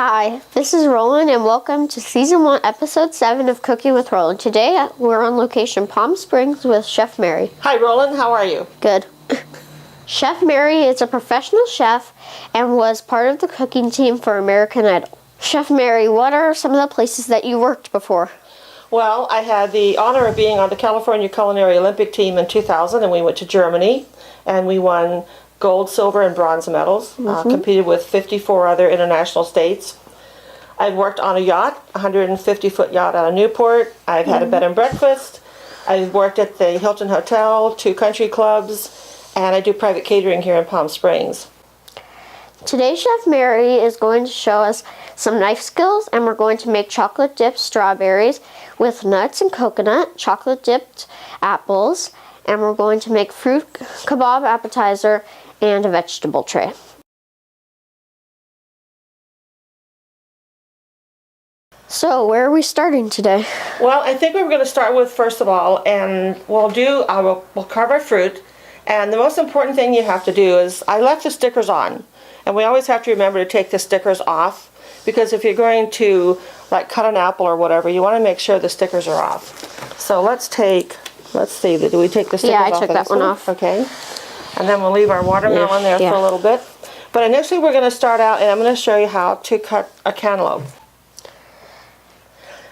Hi, this is Roland and welcome to Season 1, Episode 7 of Cooking with Roland. Today we're on location Palm Springs with Chef Mary. Hi Roland, how are you? Good. Chef Mary is a professional chef and was part of the cooking team for American Idol. Chef Mary, what are some of the places that you worked before? Well, I had the honor of being on the California Culinary Olympic team in 2000, and we went to Germany and we won gold, silver, and bronze medals. Competed with 54 other international states. I've worked on a yacht, a 150-foot yacht out of Newport. I've had a bed and breakfast. I've worked at the Hilton Hotel, 2 country clubs, and I do private catering here in Palm Springs. Today Chef Mary is going to show us some knife skills, and we're going to make chocolate dipped strawberries with nuts and coconut, chocolate dipped apples, and we're going to make fruit kebab appetizer and a vegetable tray. So, where are we starting today? Well, I think we're going to start with, first of all, and we'll carve our fruit. And the most important thing you have to do is, I left the stickers on. And we always have to remember to take the stickers off, because if you're going to cut an apple or whatever, you want to make sure the stickers are off. So let's see, do we take the stickers off? Yeah, I took that one off. Okay. And then we'll leave our watermelon there for a little bit. But initially we're going to start out, and I'm going to show you how to cut a cantaloupe.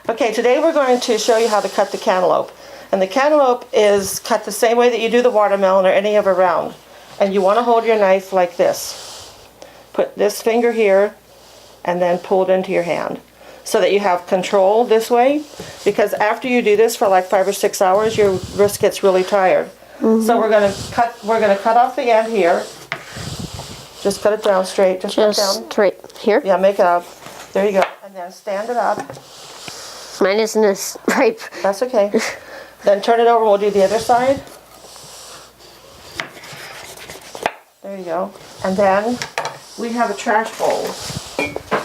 Okay, today we're going to show you how to cut the cantaloupe. And the cantaloupe is cut the same way that you do the watermelon or any other round. And you want to hold your knife like this. Put this finger here and then pull it into your hand so that you have control this way, because after you do this for like 5 or 6 hours, your wrist gets really tired. So we're going to cut off the end here. Just cut it down straight. Just cut down. Straight here? Yeah, make it up. There you go. And then stand it up. Mine isn't as right. That's okay. Then turn it over and we'll do the other side. There you go. And then we have a trash bowl.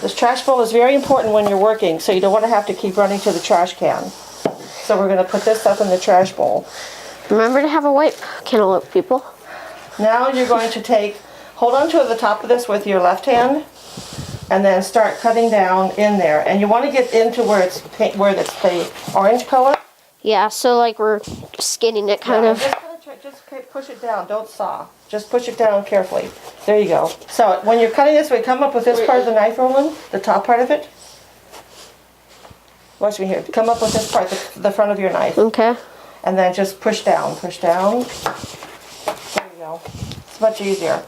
This trash bowl is very important when you're working, so you don't want to have to keep running to the trash can. So we're going to put this up in the trash bowl. Remember to have a white cantaloupe, people. Now you're going to hold on to the top of this with your left hand, and then start cutting down in there. And you want to get into where it's the orange color. Yeah, so like we're skinning it kind of. Just push it down. Don't saw. Just push it down carefully. There you go. So when you're cutting this, we come up with this part of the knife, Roland, the top part of it. Watch me here. Come up with this part, the front of your knife. Okay. And then just push down. Push down. There you go. It's much easier.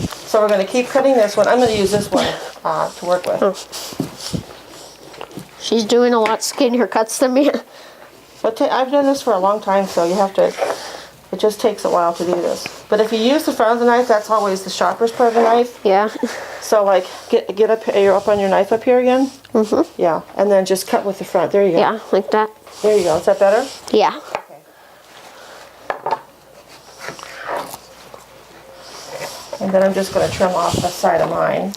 So we're going to keep cutting this one. I'm going to use this one to work with. Oh. She's doing a lot skinnier cuts than me. But I've done this for a long time, so you have to. It just takes a while to do this. But if you use the front of the knife, that's always the sharpest part of the knife. Yeah. So like, get up. You're up on your knife up here again. Yeah, and then just cut with the front. There you go. Yeah, like that. There you go. Is that better? Yeah. Okay. And then I'm just going to trim off the side of mine.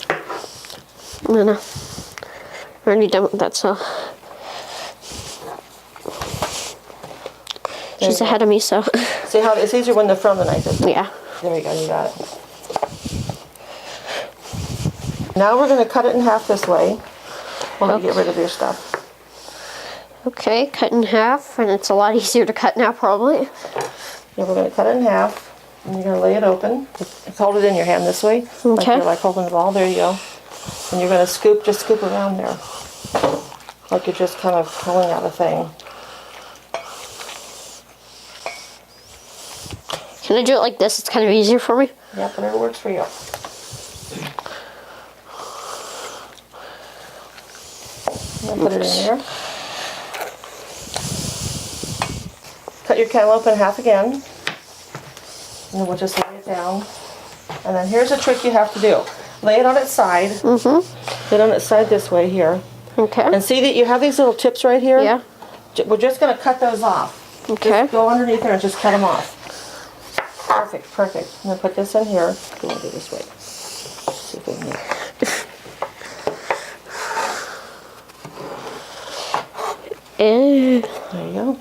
I'm already done with that, so. She's ahead of me, so. See how it's easier when the front of the knife is? Yeah. There you go, you got it. Now we're going to cut it in half this way. We'll get rid of your stuff. Okay, cut in half, and it's a lot easier to cut now, probably. Yeah, we're going to cut it in half, and you're going to lay it open. Just hold it in your hand this way. Okay. Like you're like holding the ball. There you go. And you're going to just scoop around there. Like you're just kind of pulling out a thing. Can I do it like this? It's kind of easier for me. Yeah, whatever works for you. Put it in there. Cut your cantaloupe in half again. And then we'll just lay it down. And then here's a trick you have to do. Lay it on its side. Lay it on its side this way here. Okay. And see that you have these little tips right here? Yeah. We're just going to cut those off. Okay. Just go underneath there and just cut them off. Perfect, perfect. I'm going to put this in here. You want to do this way. See if we can There you go.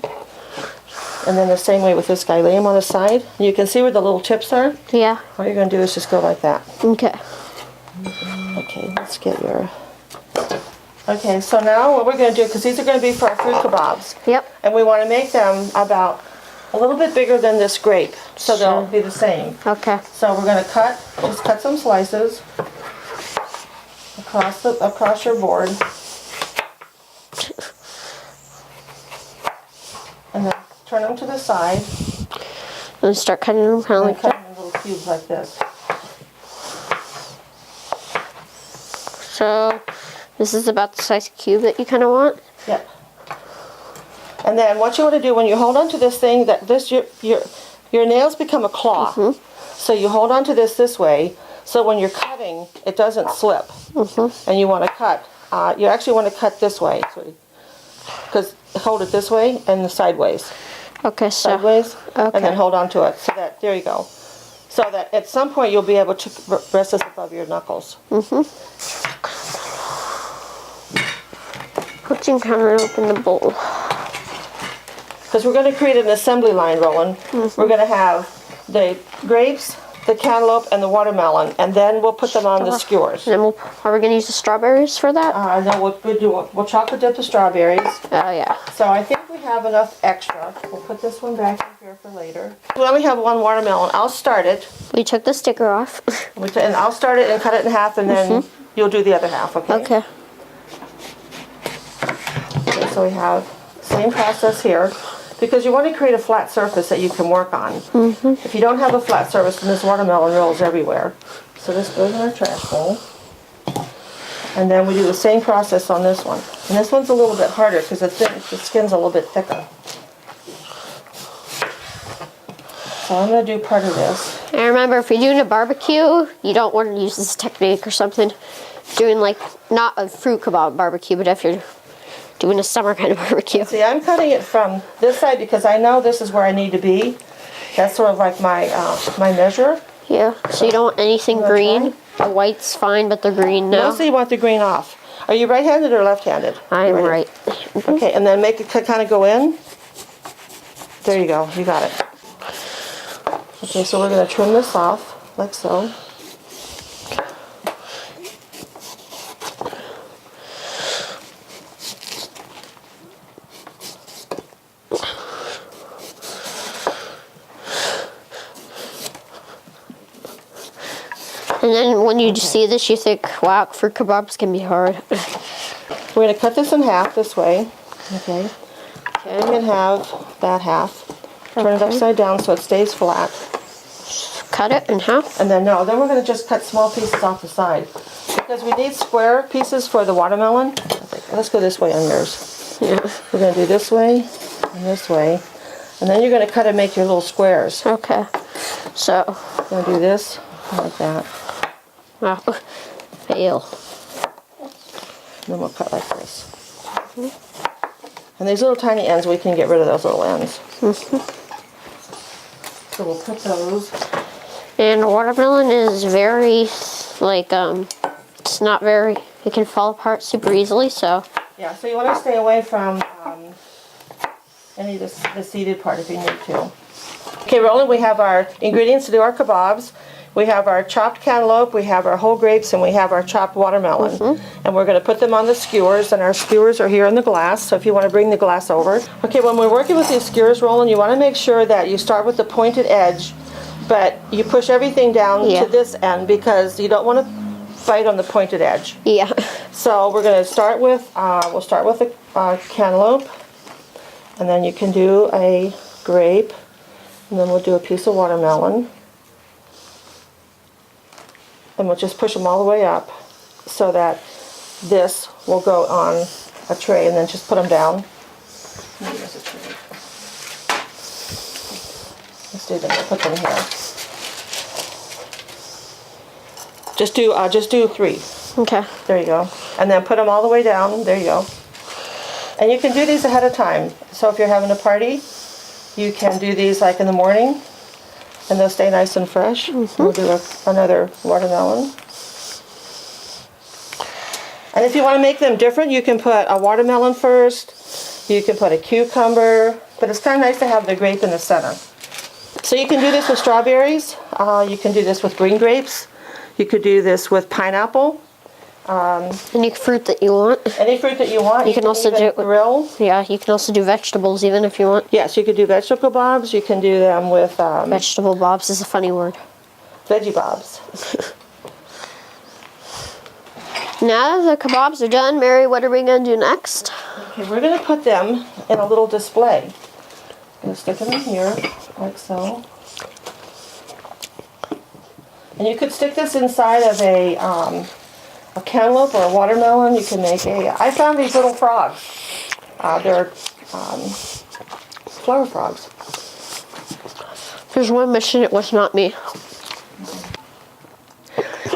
And then the same way with this guy. Lay him on the side. You can see where the little tips are? Yeah. All you're going to do is just go like that. Okay. Okay, let's get your Okay, so now what we're going to do, because these are going to be for our fruit kebabs. Yep. And we want to make them about a little bit bigger than this grape, so they'll be the same. Okay. So we're going to just cut some slices across your board. And then turn them to the side. And start cutting them kind of And like cut that. them in little cubes like this. So this is about the size cube that you kind of want. Yep. And then what you want to do when you hold on to this thing, your nails become a claw. So you hold on to this way, so when you're cutting, it doesn't slip. And you want to cut. You actually want to cut this way, because hold it this way and sideways. Okay, so Sideways, okay. and then hold on to it. So that there you go. So that at some point you'll be able to rest this above your knuckles. Putting kind of open the bowl. Because we're going to create an assembly line, Roland. We're going to have the grapes, the cantaloupe, and the watermelon, and then we'll put them on the skewers. And then are we going to use the strawberries for that? Then we'll chocolate dip the strawberries. Oh, yeah. So I think we have enough extra. We'll put this one back in here for later. We only have one watermelon. I'll start it. We took the sticker off. And I'll start it and cut it in half, and then you'll do the other half, okay? Okay. Okay, so we have the same process here. Because you want to create a flat surface that you can work on. If you don't have a flat surface, then this watermelon rolls everywhere. So this goes in our trash bowl. And then we do the same process on this one. And this one's a little bit harder because the skin's a little bit thicker. So I'm going to do part of this. And remember, if you're doing a barbecue, you don't want to use this technique or something. Doing like, not a fruit kebab barbecue, but if you're doing a summer kind of barbecue. See, I'm cutting it from this side because I know this is where I need to be. That's sort of like my measure. Yeah, so you don't want anything green. The white's fine, but the green, no. Mostly you want the green off. Are you right-handed or left-handed? I'm right. Okay, and then make it kind of go in. There you go, you got it. Okay, so we're going to trim this off, like so. And then when you see this, you think, wow, fruit kebabs can be hard. We're going to cut this in half this way. Okay. Okay. You can have that half. Turn it upside down so it stays flat. Cut it in half. And then we're going to just cut small pieces off the side. Because we need square pieces for the watermelon. Let's go this way on yours. Yeah. We're going to do this way and this way. And then you're going to cut and make your little squares. Okay. So. We're going to do this like that. Wow. Fail. And then we'll cut like this. And these little tiny ends, we can get rid of those little ends. So we'll put those. And the watermelon is very, like, it's not very, it can fall apart super easily, so. Yeah, so you want to stay away from any of the seeded part if you need to. Okay, Roland, we have our ingredients to do our kebabs. We have our chopped cantaloupe, we have our whole grapes, and we have our chopped watermelon. And we're going to put them on the skewers, and our skewers are here in the glass, so if you want to bring the glass over. Okay, when we're working with these skewers, Roland, you want to make sure that you start with the pointed edge, but you push everything down to this end because you don't want to fight on the pointed edge. Yeah. So we're going to start with, we'll start with a cantaloupe, and then you can do a grape, and then we'll do a piece of watermelon. And we'll just push them all the way up so that this will go on a tray, and then just put them down. Let's do them. Put them here. Just do 3. Okay. There you go. And then put them all the way down. There you go. And you can do these ahead of time. So if you're having a party, you can do these like in the morning. And they'll stay nice and fresh. We'll do another watermelon. And if you want to make them different, you can put a watermelon first. You can put a cucumber. But it's kind of nice to have the grape in the center. So you can do this with strawberries. You can do this with green grapes. You could do this with pineapple. Any fruit that you want. Any fruit that you want. You can also even do grill. Yeah, you can also do vegetables even if you want. Yes, you could do vegetable kebabs. You can do them with Vegetable bobs is a funny word. veggie bobs. Now that the kebabs are done, Mary, what are we going to do next? Okay, we're going to put them in a little display. I'm going to stick them in here, like so. And you could stick this inside of a cantaloupe or a watermelon. You can make I found these little frogs. They're flower frogs. There's one mission, it was not me.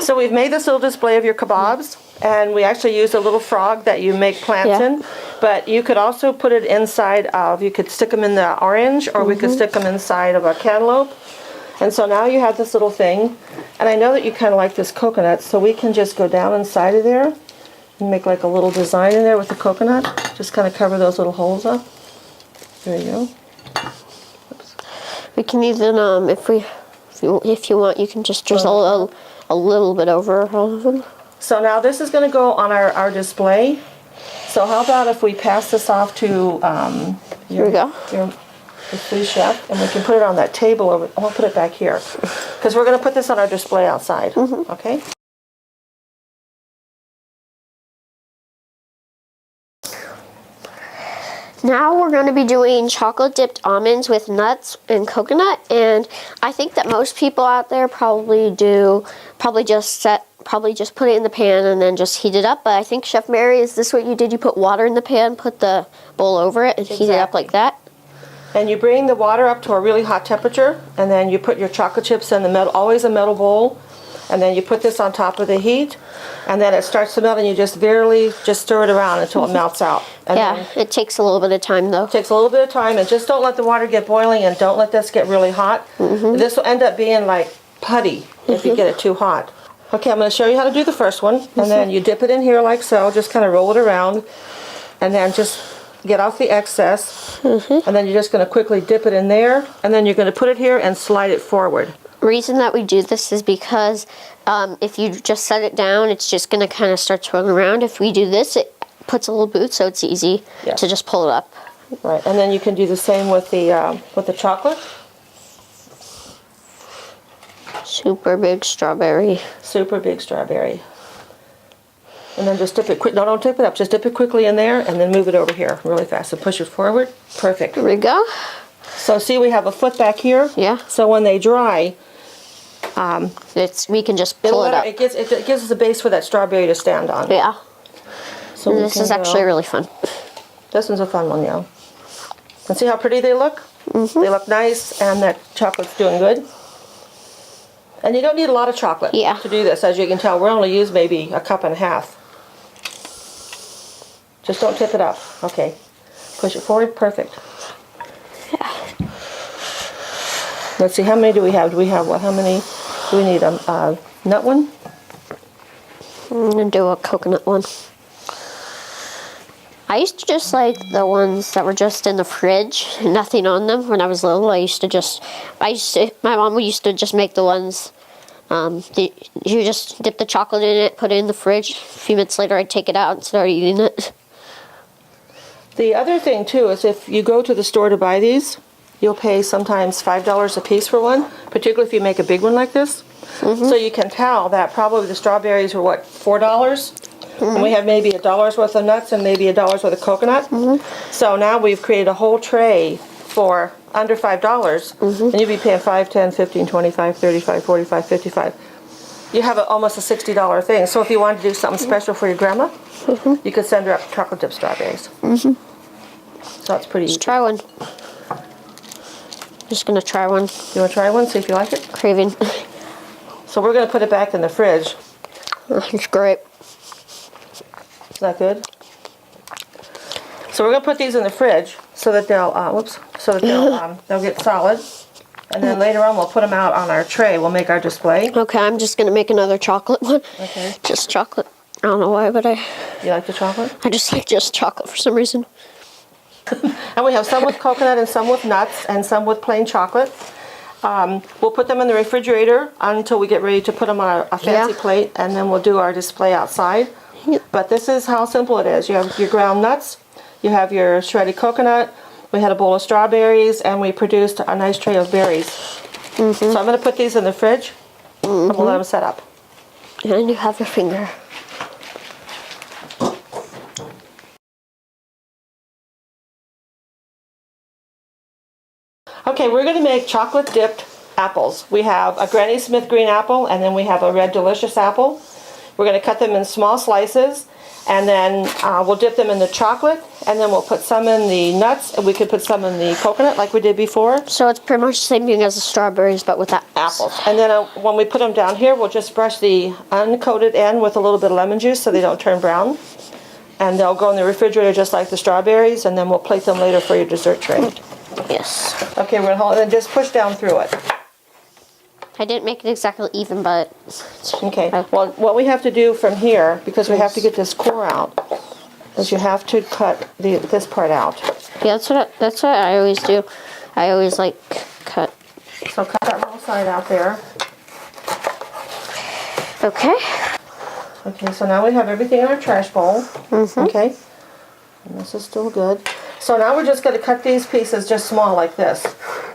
So we've made this little display of your kebabs, and we actually used a little frog that you make plants in. But you could also put it inside of, you could stick them in the orange, or we could stick them inside of a cantaloupe. And so now you have this little thing. And I know that you kind of like this coconut, so we can just go down inside of there and make like a little design in there with the coconut. Just kind of cover those little holes up. There you go. Oops. We can even, if you want, you can just drizzle a little bit over all of them. So now this is going to go on our display. So how about if we pass this off to Here we go. the sous chef, and we can put it on that table over. I'll put it back here because we're going to put this on our display outside. Okay. Now we're going to be doing chocolate dipped almonds with nuts and coconut, and I think that most people out there probably just put it in the pan and then just heat it up. But I think Chef Mary, is this what you did? You put water in the pan, put the bowl over it, and heat it up like that? And you bring the water up to a really hot temperature, and then you put your chocolate chips in the metal, always a metal bowl, and then you put this on top of the heat, and then it starts to melt, and you just barely just stir it around until it melts out. And Yeah, it takes a little bit of time though. it takes a little bit of time, and just don't let the water get boiling, and don't let this get really hot. This will end up being like putty if you get it too hot. Okay, I'm going to show you how to do the first one, and then you dip it in here like so, just kind of roll it around, and then just get off the excess, and then you're just going to quickly dip it in there, and then you're going to put it here and slide it forward. Reason that we do this is because if you just set it down, it's just going to kind of start twirling around. If we do this, it puts a little boot, so it's easy to just pull it up. Right, and then you can do the same with the chocolate. Super big strawberry. Super big strawberry. And then just dip it quick. No, don't dip it up. Just dip it quickly in there, and then move it over here really fast. And push it forward. Perfect. Here we go. So see, we have a foot back here. Yeah. So when they dry, we can just pull it up. It gives us a base for that strawberry to stand on. Yeah. So And this is actually really fun. This one's a fun one, yeah. And see how pretty they look? They look nice, and that chocolate's doing good. And you don't need a lot of chocolate to do this. As you can tell, we're only using maybe a cup and a half. Just don't tip it up. Okay. Push it forward. Perfect. Yeah. Let's see, how many do we have? Do we have what? How many do we need? A nut one? I'm going to do a coconut one. I used to just like the ones that were just in the fridge, nothing on them. When I was little, my mom used to just make the ones, you just dip the chocolate in it, put it in the fridge. A few minutes later, I'd take it out and start eating it. The other thing, too, is if you go to the store to buy these, you'll pay sometimes $5 a piece for one, particularly if you make a big one like this. So you can tell that probably the strawberries were, what, $4? And we have maybe $1 worth of nuts and maybe $1 worth of coconut. So now we've created a whole tray for under $5, and you'd be paying $5, $10, $15, $25, $35, $45, $55. You have almost a $60 thing. So if you wanted to do something special for your grandma, you could send her up chocolate dip strawberries. So it's pretty easy. Let's try one. Just gonna try one. You want to try one? See if you like it? Craving. So we're going to put it back in the fridge. It's great. Is that good? So we're going to put these in the fridge so that they'll, they'll get solid. And then later on we'll put them out on our tray. We'll make our display. Okay, I'm just gonna make another chocolate one. Okay. Just chocolate. I don't know why, but You like the chocolate? I just like just chocolate for some reason. And we have some with coconut and some with nuts and some with plain chocolate. We'll put them in the refrigerator until we get ready to put them on a fancy plate, and then we'll do our display outside. Yep. But this is how simple it is. You have your ground nuts, you have your shredded coconut, we had a bowl of strawberries, and we produced a nice tray of berries. So I'm going to put these in the fridge, and we'll let them set up. And you have your finger. Okay, we're going to make chocolate dipped apples. We have a Granny Smith green apple, and then we have a red delicious apple. We're going to cut them in small slices, and then we'll dip them in the chocolate, and then we'll put some in the nuts, and we could put some in the coconut like we did before. So it's pretty much the same thing as the strawberries, but with apples. And then when we put them down here, we'll just brush the uncoated end with a little bit of lemon juice so they don't turn brown. And they'll go in the refrigerator just like the strawberries, and then we'll plate them later for your dessert tray. Yes. Okay, we're going to hold it and just push down through it. I didn't make it exactly even, but... Okay, well, what we have to do from here, because we have to get this core out, is you have to cut this part out. Yeah, that's what I always do. I always like cut. So cut that little side out there. Okay. Okay, so now we have everything in our trash bowl. Okay, and this is still good. So now we're just going to cut these pieces just small like this.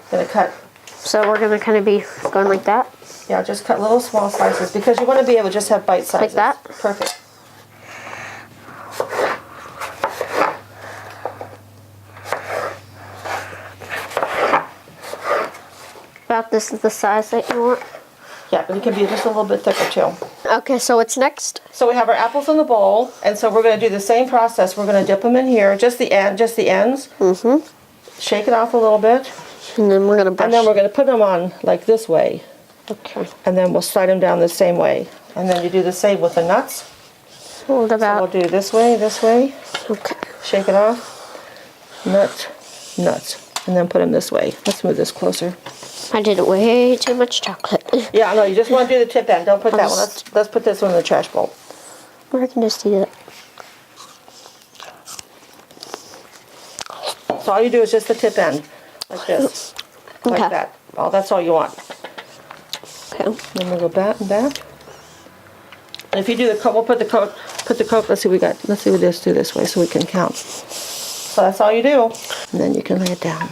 Going to cut. So we're going to kind of be going like that? Yeah, just cut little small slices because you want to be able to just have bite sizes. Like that? Perfect. About this is the size that you want? Yeah, but it can be just a little bit thicker too. Okay, so what's next? So we have our apples in the bowl, and so we're going to do the same process. We're going to dip them in here, just the ends. Shake it off a little bit. And then we're going to brush. And then we're going to put them on like this way. Okay. And then we'll slide them down the same way. And then you do the same with the nuts. What about? So we'll do this way. Okay. Shake it off. Nuts. And then put them this way. Let's move this closer. I did way too much chocolate. Yeah, no, you just want to do the tip end. Don't put that one. Let's put this one in the trash bowl. Or I can just do that. So all you do is just the tip end. Like this. Like that. Oh, that's all you want. Okay. Then we'll go back and back. And if you do the coat, we'll put the coat. Let's see what we got. Let's see what this do this way so we can count. So that's all you do. And then you can lay it down.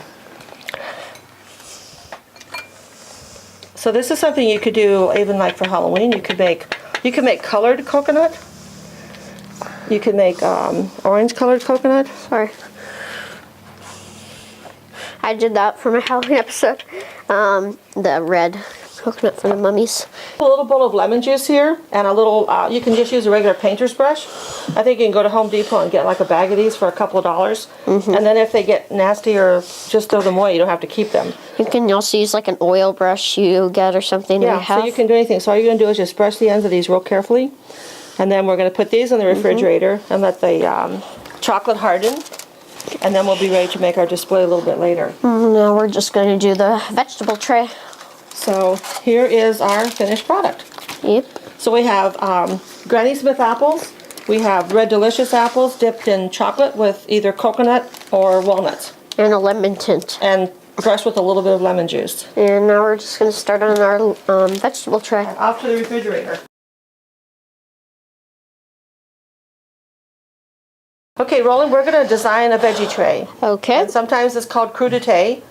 So this is something you could do even like for Halloween. You could make colored coconut. You could make orange colored coconut. Sorry. I did that for my Halloween episode. The red coconut for the mummies. A little bowl of lemon juice here, and a little, you can just use a regular painter's brush. I think you can go to Home Depot and get like a bag of these for a couple of dollars. And then if they get nasty or just throw them away, you don't have to keep them. You can also use like an oil brush you get or something. Yeah, so you can do anything. So all you're going to do is just brush the ends of these real carefully. And then we're going to put these in the refrigerator and let the chocolate harden. And then we'll be ready to make our display a little bit later. Now we're just going to do the vegetable tray. So here is our finished product. Yep. So we have Granny Smith apples. We have Red Delicious apples dipped in chocolate with either coconut or walnuts. And a lemon tint. And brushed with a little bit of lemon juice. And now we're just going to start on our vegetable tray. Off to the refrigerator. Okay, Roland, we're going to design a veggie tray. Okay. And sometimes it's called crudité.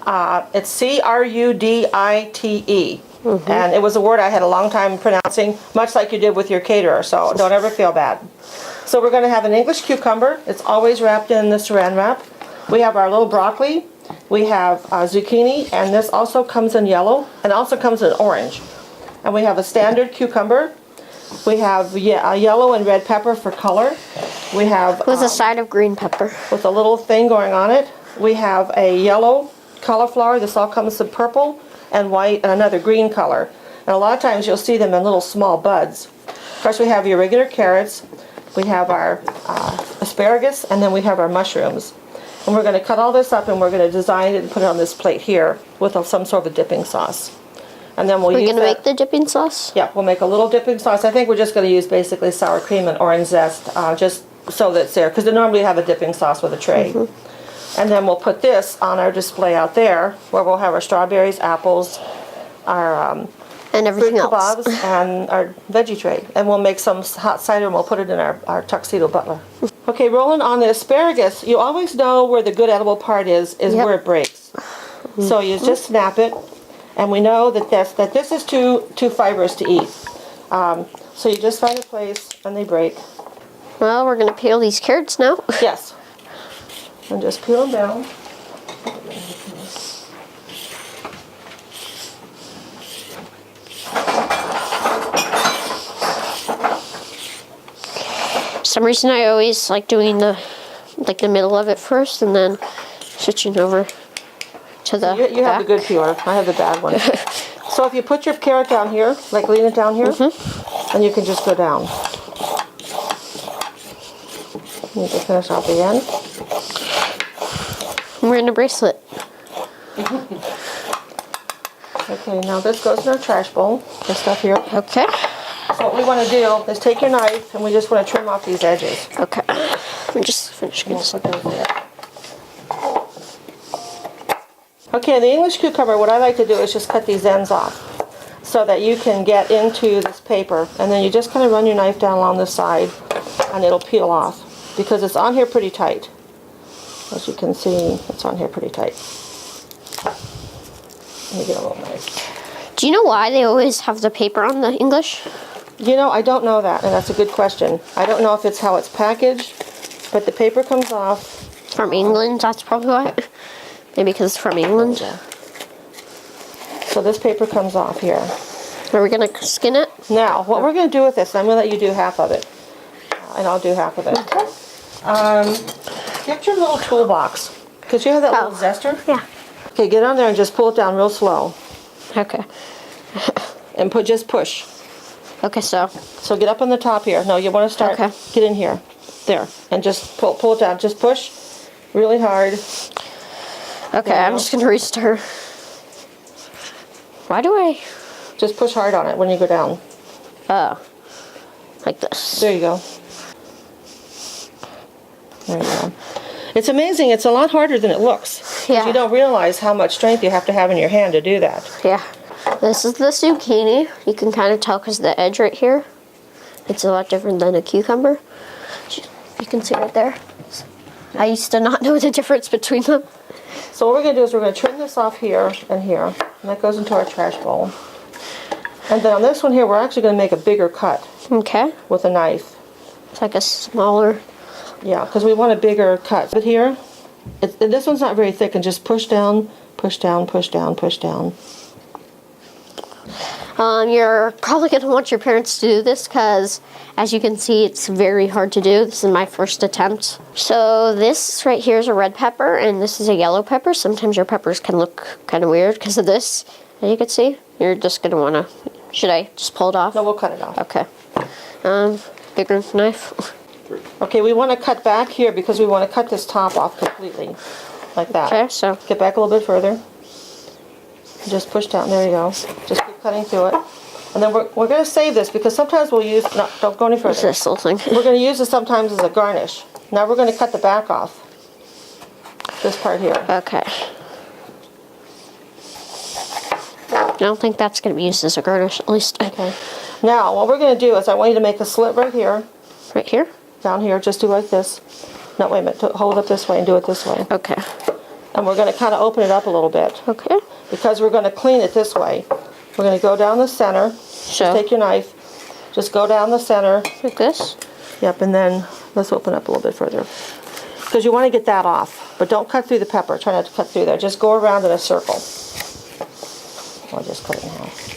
It's C-R-U-D-I-T-E. And it was a word I had a long time pronouncing, much like you did with your caterer, so don't ever feel bad. So we're going to have an English cucumber. It's always wrapped in the saran wrap. We have our little broccoli. We have zucchini, and this also comes in yellow, and also comes in orange. And we have a standard cucumber. We have a yellow and red pepper for color. We have with a side of green pepper. With a little thing going on it. We have a yellow cauliflower. This all comes in purple and white and another green color. And a lot of times you'll see them in little small buds. Of course, we have your regular carrots. We have our asparagus, and then we have our mushrooms. And we're going to cut all this up, and we're going to design it and put it on this plate here with some sort of a dipping sauce. And then we're going to make the dipping sauce? Yeah, we'll make a little dipping sauce. I think we're just going to use basically sour cream and orange zest, just so that it's there, because they normally have a dipping sauce with a tray. And then we'll put this on our display out there, where we'll have our strawberries, apples, our And everything fruit else. kebabs, and our veggie tray. And we'll make some hot cider and we'll put it in our tuxedo butler. Okay, Roland, on the asparagus, you always know where the good edible part is Yep. where it breaks. So you just snap it, and we know that this is too fibrous to eat. So you just find a place and they break. Well, we're gonna peel these carrots now. Yes. And just peel them down. For some reason, I always like doing the middle of it first, and then switching over to the You have the back. good peeler. I have the bad one. So if you put your carrot down here, like lean it down here, and you can just go down. You can finish off the end. I'm wearing a bracelet. Okay, now this goes in our trash bowl, this stuff here. Okay. So what we want to do is take your knife and we just want to trim off these edges. Okay. I'm just finishing this. Put those there. Okay, the English cucumber, what I like to do is just cut these ends off so that you can get into this paper, and then you just kind of run your knife down along the side and it'll peel off because it's on here pretty tight. As you can see, it's on here pretty tight. Let me get a little knife. Do you know why they always have the paper on the English? You know, I don't know that, and that's a good question. I don't know if it's how it's packaged, but the paper comes off. From England, that's probably why. Maybe because it's from England. So this paper comes off here. Are we gonna skin it? Now, what we're going to do with this, I'm going to let you do half of it, and I'll do half of it. Get your little toolbox, because you have that little zester. Yeah. Okay, get on there and just pull it down real slow, Okay. and just push. Okay, so. So get up on the top here. No, you want to start. Okay. Get in here, there, and just pull it down. Just push really hard. Okay, I'm just gonna restart. Why do I? Just push hard on it when you go down. Oh. Like this. There you go. There you go. It's amazing. It's a lot harder than it looks. 'Cause Yeah. You don't realize how much strength you have to have in your hand to do that. Yeah. This is the zucchini. You can kind of tell because the edge right here. It's a lot different than a cucumber. You can see right there. I used to not know the difference between them. So what we're going to do is we're going to trim this off here and here. And that goes into our trash bowl. And then on this one here, we're actually going to make a bigger cut Okay. with a knife. It's like a smaller. Yeah, because we want a bigger cut. But here, this one's not very thick, and just push down, push down, push down, push down. You're probably going to want your parents to do this because, as you can see, it's very hard to do. This is my first attempt. So this right here is a red pepper, and this is a yellow pepper. Sometimes your peppers can look kind of weird because of this. As you can see, you're just going to want to... Should I just pull it off? No, we'll cut it off. Okay. Bigger knife. Okay, we want to cut back here because we want to cut this top off completely, like that. Okay, so... Get back a little bit further. Just push down. There you go. Just keep cutting through it. And then we're going to save this because sometimes we'll use... No, don't go any What's further. this little thing? We're going to use this sometimes as a garnish. Now we're going to cut the back off. This part here. Okay. I don't think that's going to be used as a garnish, at least. Okay. Now, what we're going to do is I want you to make a slit right here. Right here? Down here. Just do like this. No, wait a minute. Hold it this way and do it this way. Okay. And we're going to kind of open it up a little bit. Okay. Because we're going to clean it this way. We're going to go down the center. So, Just take your knife. Just go down the center. like this? Yep, and then let's open up a little bit further. Because you want to get that off. But don't cut through the pepper. Try not to cut through there. Just go around in a circle. I'll just cut it in half.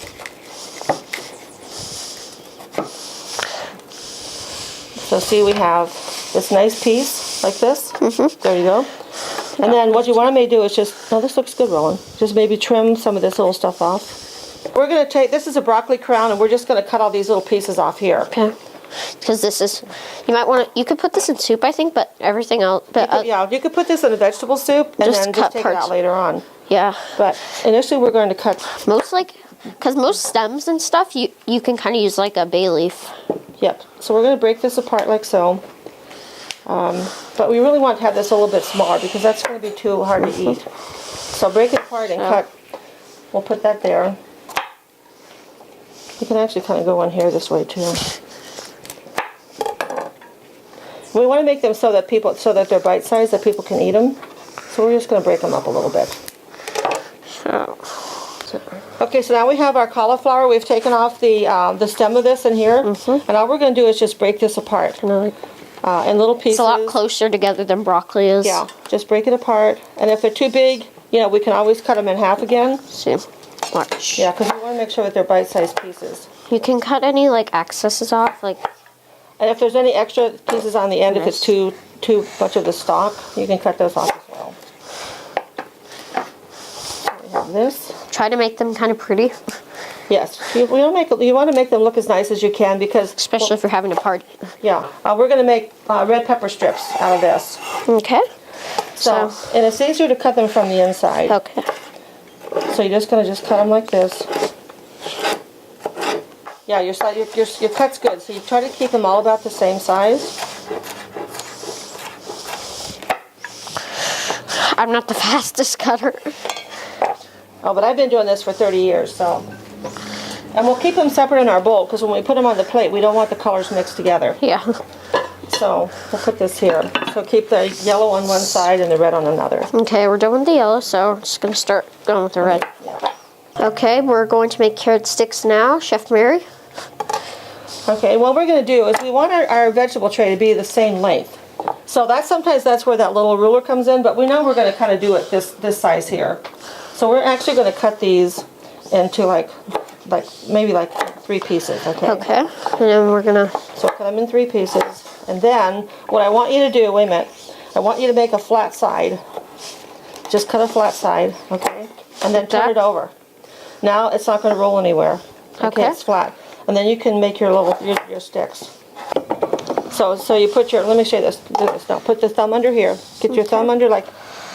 So see, we have this nice piece like this. There you go. And then what you want to maybe do is just, no, this looks good, Roland. Just maybe trim some of this little stuff off. We're going to take, this is a broccoli crown, and we're just going to cut all these little pieces off here. Okay. Because this is, you might want to, you could put this in soup, I think, but everything else, but Yeah, you could put this in a vegetable soup and Just then cut just take it parts. out later on. yeah. But initially we're going to cut, Most because most stems and stuff, you can kind of use like a bay leaf. yep. So we're going to break this apart like so. But we really want to have this a little bit smaller because that's going to be too hard to eat. So break it apart and cut. We'll put that there. You can actually kind of go in here this way too. We want to make them so that they're bite-sized, that people can eat them. So we're just going to break them up a little bit. Okay, so now we have our cauliflower. We've taken off the stem of this in here, and all we're going to do is just break this apart in little pieces. It's a lot closer together than broccoli is. Yeah, just break it apart. And if they're too big, you know, we can always cut them in half again. See, watch. Yeah, because we want to make sure that they're bite-sized pieces. You can cut any like excesses off, like. And if there's any extra pieces on the end, if it's too much of the stalk, you can cut those off as well. So we have this. Try to make them kind of pretty. Yes, you want to make them look as nice as you can because... Especially if you're having a party. Yeah, we're going to make red pepper strips out of this. Okay. So, and it's easier to cut them from the inside. Okay. So you're just going to cut them like this. Yeah, your cut's good. So you try to keep them all about the same size. I'm not the fastest cutter. Oh, but I've been doing this for 30 years, so. And we'll keep them separate in our bowl because when we put them on the plate, we don't want the colors mixed together. Yeah. So we'll put this here. So keep the yellow on one side and the red on another. Okay, we're done with the yellow, so we're just going to start going with the red. Yeah. Okay, we're going to make carrot sticks now, Chef Mary. Okay, what we're going to do is we want our vegetable tray to be the same length. So sometimes that's where that little ruler comes in, but we know we're going to kind of do it this size here. So we're actually going to cut these into maybe 3 pieces, okay? Okay, and then we're going to... So cut them in 3 pieces. And then what I want you to do, wait a minute, I want you to make a flat side. Just cut a flat side, okay? And then turn it over. Now it's not going to roll anywhere. Okay, it's flat. And then you can make your your sticks. So you put let me show you this. Do this now. Put the thumb under here. Get your thumb under let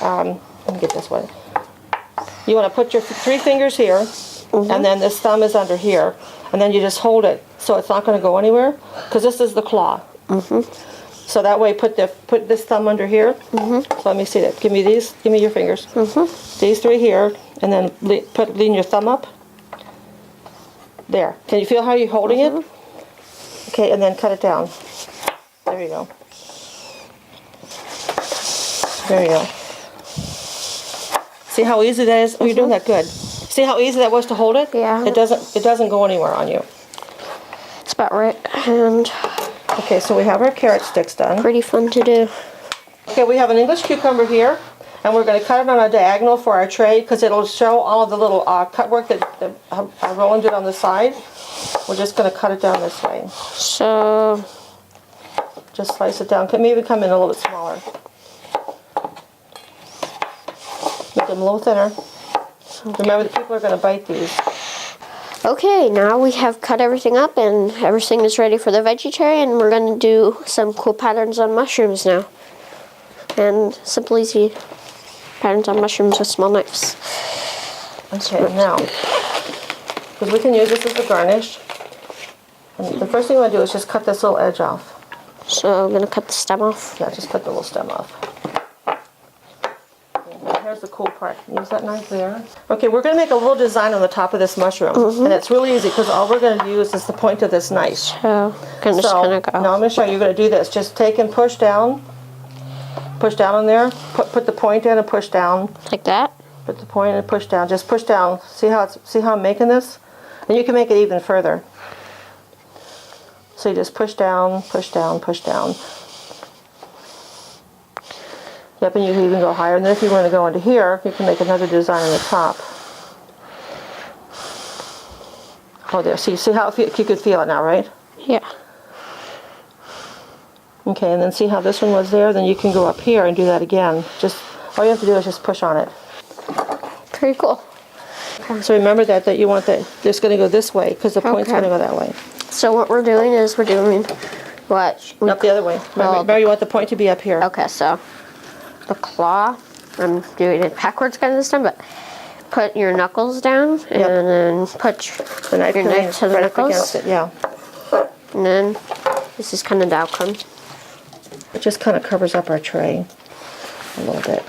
me get this way. You want to put your 3 fingers here, and then this thumb is under here, and then you just hold it so it's not going to go anywhere because this is the claw. So that way, put this thumb under here. So let me see that. Give me these. Give me your fingers. These 3 here, and then lean your thumb up. There. Can you feel how you're holding it? Okay, and then cut it down. There you go. There you go. See how easy that is? Oh, you're doing that good. See how easy that was to hold it? Yeah. It doesn't go anywhere on you. It's about right. And okay, so we have our carrot sticks done. pretty fun to do. Okay, we have an English cucumber here, and we're going to cut it on a diagonal for our tray because it'll show all of the little cut work that Roland did on the side. We're just going to cut it down this way. So... just slice it down. Can maybe come in a little bit smaller. Make them a little thinner. Remember, the people are going to bite these. Okay, now we have cut everything up and everything is ready for the veggie tray, and we're going to do some cool patterns on mushrooms now. And simple, easy patterns on mushrooms with small knives. Okay, now, because we can use this as a garnish, and the first thing you want to do is just cut this little edge off. So I'm going to cut the stem off. Yeah, just cut the little stem off. Here's the cool part. Use that knife there. Okay, we're going to make a little design on the top of this mushroom. And it's really easy because all we're going to use is the point of this knife. So I'm going to just kind of go. Now I'm going to show you. You're going to do this. Just take and push down. Push down on there. Put the point in and push down. Like that? Put the point and push down. Just push down. See how I'm making this? And you can make it even further. So you just push down, push down, push down. Yep, and you can even go higher. And then if you want to go into here, you can make another design on the top. Oh, there. See how you could feel it now, right? Yeah. Okay, and then see how this one was there? Then you can go up here and do that again. Just all you have to do is just push on it. Pretty cool. So remember that you want it's going to go this way because the point's going to go that way. So what we're doing is we're doing what? Up the other way. Remember, you want the point to be up here. Okay, so the claw, I'm doing it backwards kind of this time, but put your knuckles down and then put The knife your knife to the right up knuckles. against it, yeah. And then this is kind of the outcome. It just kind of covers up our tray a little bit.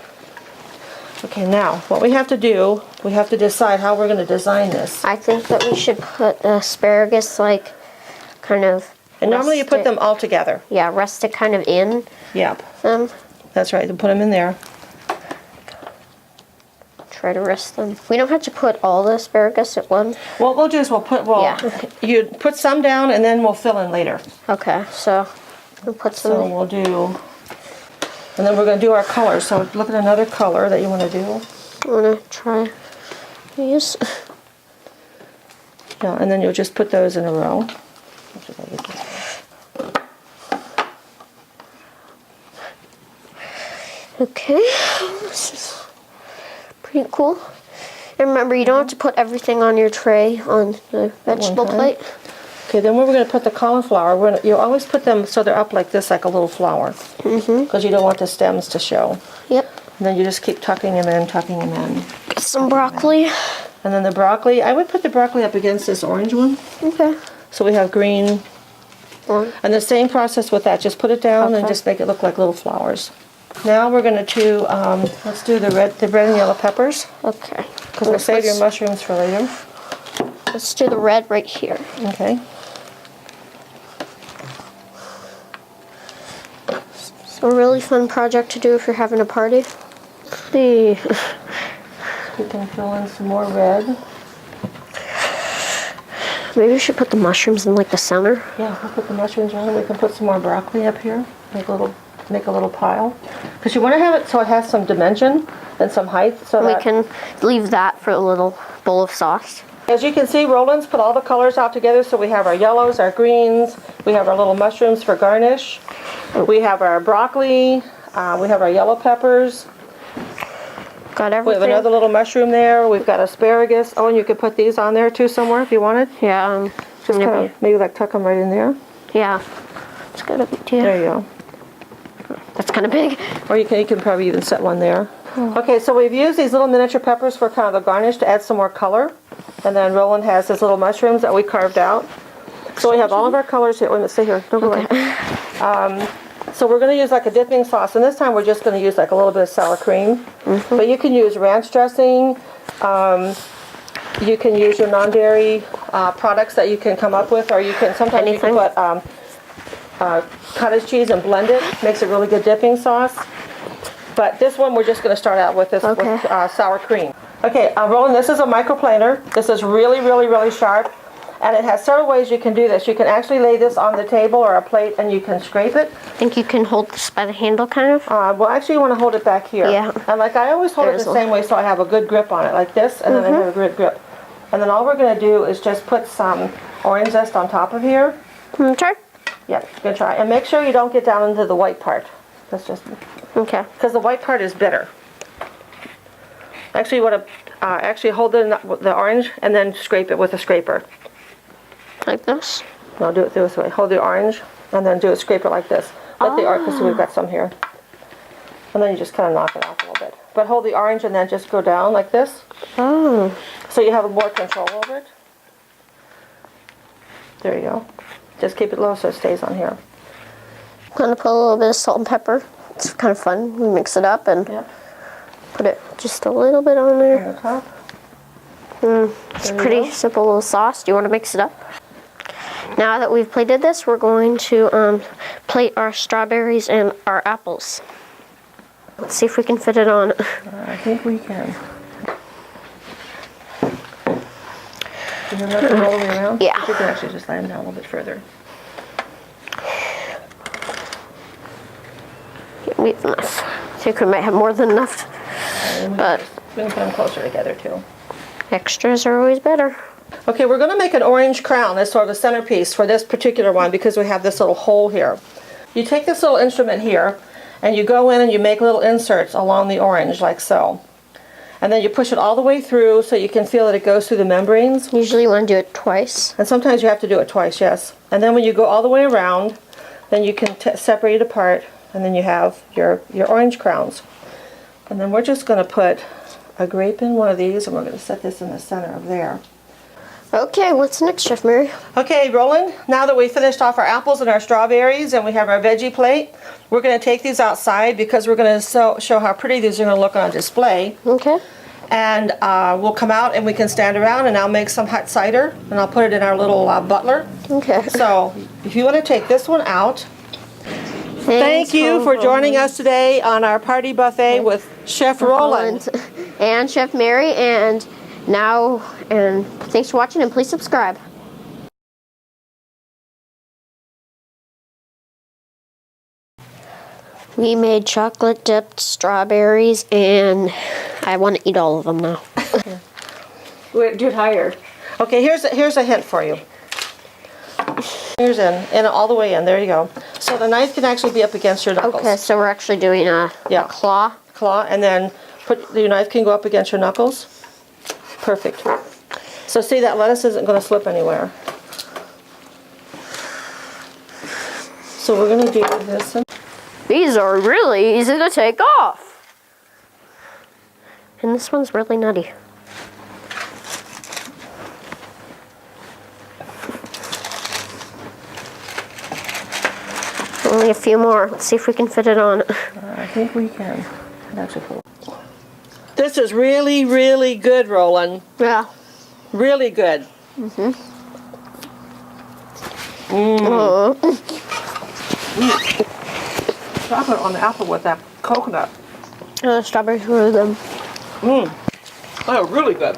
Okay, now what we have to do, we have to decide how we're going to design this. I think that we should put the asparagus like kind of. And normally you put them all together. Yeah, rest it kind of in. Yep. Them. That's right. Put them in there. Try to rest them. We don't have to put all the asparagus at once. What we'll do is you put some down and then we'll fill in later. Okay, so we'll put some. So we'll do, and then we're going to do our colors. So look at another color that you want to do. I want to try these. Yeah, and then you'll just put those in a row. Okay, this is pretty cool. And remember, you don't have to put everything on your tray on the vegetable plate. Okay, then we're going to put the cauliflower. You always put them so they're up like this, like a little flower. Because you don't want the stems to show. Yep. And then you just keep tucking them in, tucking them in. Get some broccoli. And then the broccoli, I would put the broccoli up against this orange one. Okay. So we have green. And the same process with that. Just put it down and just make it look like little flowers. Now we're going to let's do the red and yellow peppers. Okay. Because we'll save your mushrooms for later. Let's do the red right here. Okay. It's a really fun project to do if you're having a party. See. We can fill in some more red. Maybe we should put the mushrooms in like the center. Yeah, we'll put the mushrooms on. We can put some more broccoli up here. Make a little pile. Because you want to have it so it has some dimension and some height. So we can leave that for a little bowl of sauce. As you can see, Roland's put all the colors out together. So we have our yellows, our greens. We have our little mushrooms for garnish. We have our broccoli. We have our yellow peppers. Got everything. We have another little mushroom there. We've got asparagus. Oh, and you could put these on there too somewhere if you wanted. Yeah. Just kind of maybe like tuck them right in there. Yeah. It's got a big deal. There you go. That's kind of big. Or you can probably even set one there. Okay, so we've used these little miniature peppers for kind of the garnish to add some more color. And then Roland has his little mushrooms that we carved out. So we have all of our colors here. Wait a minute, stay here. Don't go away. So we're going to use like a dipping sauce. And this time we're just going to use like a little bit of sour cream. But you can use ranch dressing. You can use your non-dairy products that you can come up with. Or you can, sometimes you can put cottage cheese and blend it. Makes a really good dipping sauce. But this one we're just going to start out with this with sour cream. Okay, Roland, this is a microplaner. This is really, really, really sharp. And it has several ways you can do this. You can actually lay this on the table or a plate and you can scrape it. I think you can hold this by the handle kind of. Well, actually you want to hold it back here. Yeah. And like I always hold it the same way so I have a good grip on it, like this, and then I have a good grip. And then all we're going to do is just put some orange zest on top of here. Okay. Yep, good try. And make sure you don't get down into the white part. That's just... Okay. Because the white part is bitter. Actually, you want to actually hold the orange and then scrape it with a scraper. Like this? No, do it this way. Hold the orange and then do it, scrape it like this. Like the orange, because we've got some here. And then you just kind of knock it off a little bit. But hold the orange and then just go down like this. Oh. So you have more control over it. There you go. Just keep it low so it stays on here. I'm going to put a little bit of salt and pepper. It's kind of fun. We mix it up and put it just a little bit on there. On the top. It's a pretty simple little sauce. Do you want to mix it up? Now that we've plated this, we're going to plate our strawberries and our apples. Let's see if we can fit it on. I think we can. Do you have to roll them around? Yeah. You can actually just lay them down a little bit further. We have enough. I think we might have more than enough. But we can put them closer together too. Extras are always better. Okay, we're going to make an orange crown as sort of a centerpiece for this particular one because we have this little hole here. You take this little instrument here and you go in and you make little inserts along the orange like so. And then you push it all the way through so you can feel that it goes through the membranes. Usually you want to do it twice. And sometimes you have to do it twice, yes. And then when you go all the way around, then you can separate it apart and then you have your orange crowns. And then we're just going to put a grape in one of these and we're going to set this in the center of there. Okay, what's next, Chef Mary? Okay, Roland, now that we finished off our apples and our strawberries and we have our veggie plate, we're going to take these outside because we're going to show how pretty these are going to look on display. Okay. And we'll come out and we can stand around and I'll make some hot cider and I'll put it in our little butler. Okay. So if you want to take this one out. Thank you for joining us today on our party buffet with Chef Roland. And Chef Mary, and thanks for watching, and please subscribe. We made chocolate dipped strawberries, and I want to eat all of them now. We're too tired. Okay, here's a hint for you. Here's in all the way in. There you go. So the knife can actually be up against your knuckles. Okay, so we're actually doing a claw. Claw, and then your knife can go up against your knuckles. Perfect. So see, that lettuce isn't going to slip anywhere. So we're going to do this. These are really easy to take off. And this one's really nutty. Only a few more. Let's see if we can fit it on. I think we can. That's cool. This is really, really good, Roland. Yeah. Really good. Mm-hmm. Chocolate on the apple with that coconut. The strawberries were really good. Oh, really good.